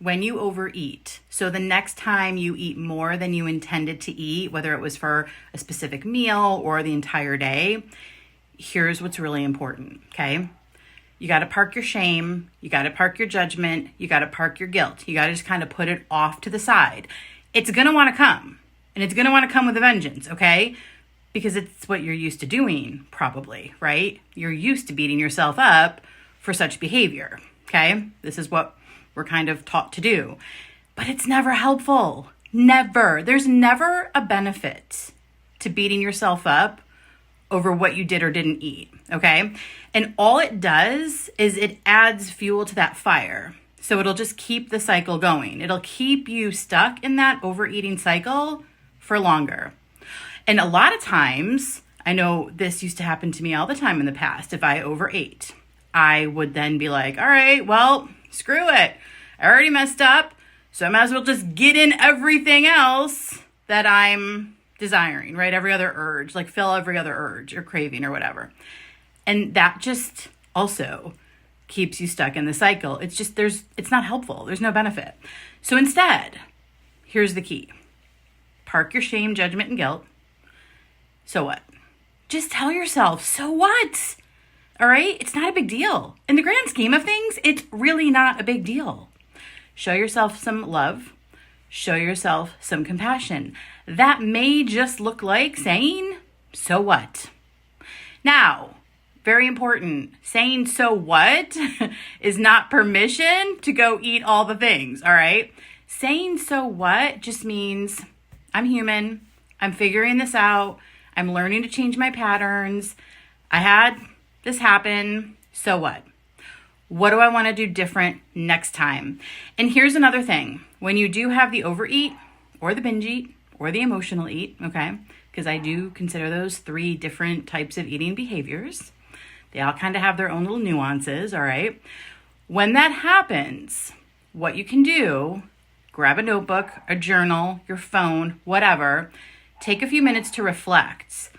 when you overeat, so the next time you eat more than you intended to eat, whether it was for a specific meal or the entire day, here's what's really important, okay? You got to park your shame. You got to park your judgment. You got to park your guilt. You got to just kind of put it off to the side. It's going to want to come, and it's going to want to come with a vengeance, okay? Because it's what you're used to doing, probably, right? You're used to beating yourself up for such behavior, okay? This is what we're kind of taught to do. But it's never helpful. Never. There's never a benefit to beating yourself up over what you did or didn't eat, okay? And all it does is it adds fuel to that fire. So it'll just keep the cycle going. It'll keep you stuck in that overeating cycle for longer. And a lot of times, I know this used to happen to me all the time in the past. If I overate, I would then be like, all right, well, screw it. I already messed up, so I might as well just get in everything else that I'm desiring, right? Every other urge, like fill every other urge or craving or whatever. And that just also keeps you stuck in the cycle. It's not helpful. There's no benefit. So instead, here's the key. Park your shame, judgment, and guilt. So what? Just tell yourself, so what? All right? It's not a big deal. In the grand scheme of things, it's really not a big deal. Show yourself some love. Show yourself some compassion. That may just look like saying, so what? Now, very important, saying so what is not permission to go eat all the things, all right? Saying so what just means I'm human. I'm figuring this out. I'm learning to change my patterns. I had this happen. So what? What do I want to do different next time? And here's another thing. When you do have the overeat or the binge eat or the emotional eat, okay? Because I do consider those 3 different types of eating behaviors. They all kind of have their own little nuances, all right? When that happens, what you can do, grab a notebook, a journal, your phone, whatever. Take a few minutes to reflect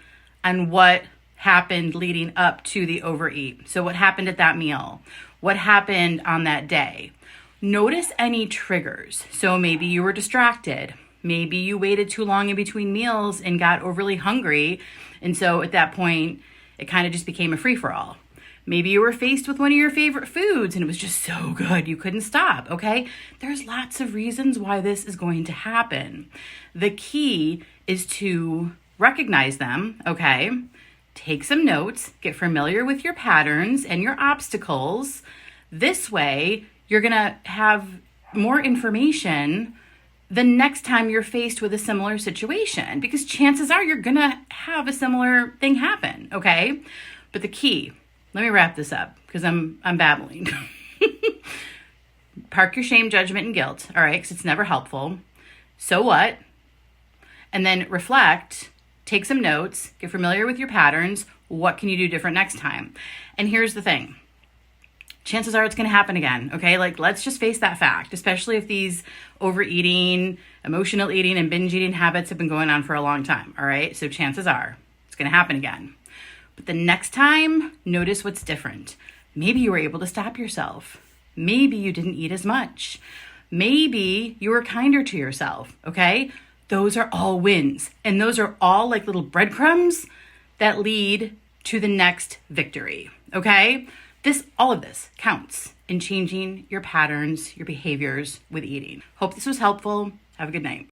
on what happened leading up to the overeat. So what happened at that meal? What happened on that day? Notice any triggers. So maybe you were distracted. Maybe you waited too long in between meals and got overly hungry. And so at that point, it kind of just became a free-for-all. Maybe you were faced with one of your favorite foods and it was just so good you couldn't stop, okay? There's lots of reasons why this is going to happen. The key is to recognize them, okay? Take some notes, get familiar with your patterns and your obstacles. This way, you're gonna have more information the next time you're faced with a similar situation, because chances are you're gonna have a similar thing happen, okay? But the key, let me wrap this up because I'm babbling. Park your shame, judgment, and guilt, all right? Because it's never helpful. So what? And then reflect, take some notes, get familiar with your patterns. What can you do different next time? And here's the thing. Chances are it's going to happen again, okay? Like, let's just face that fact, especially if these overeating, emotional eating, and binge eating habits have been going on for a long time, all right? So chances are it's going to happen again. But the next time, notice what's different. Maybe you were able to stop yourself. Maybe you didn't eat as much. Maybe you were kinder to yourself, okay? Those are all wins. And those are all like little breadcrumbs that lead to the next victory, okay? All of this counts in changing your patterns, your behaviors with eating. Hope this was helpful. Have a good night.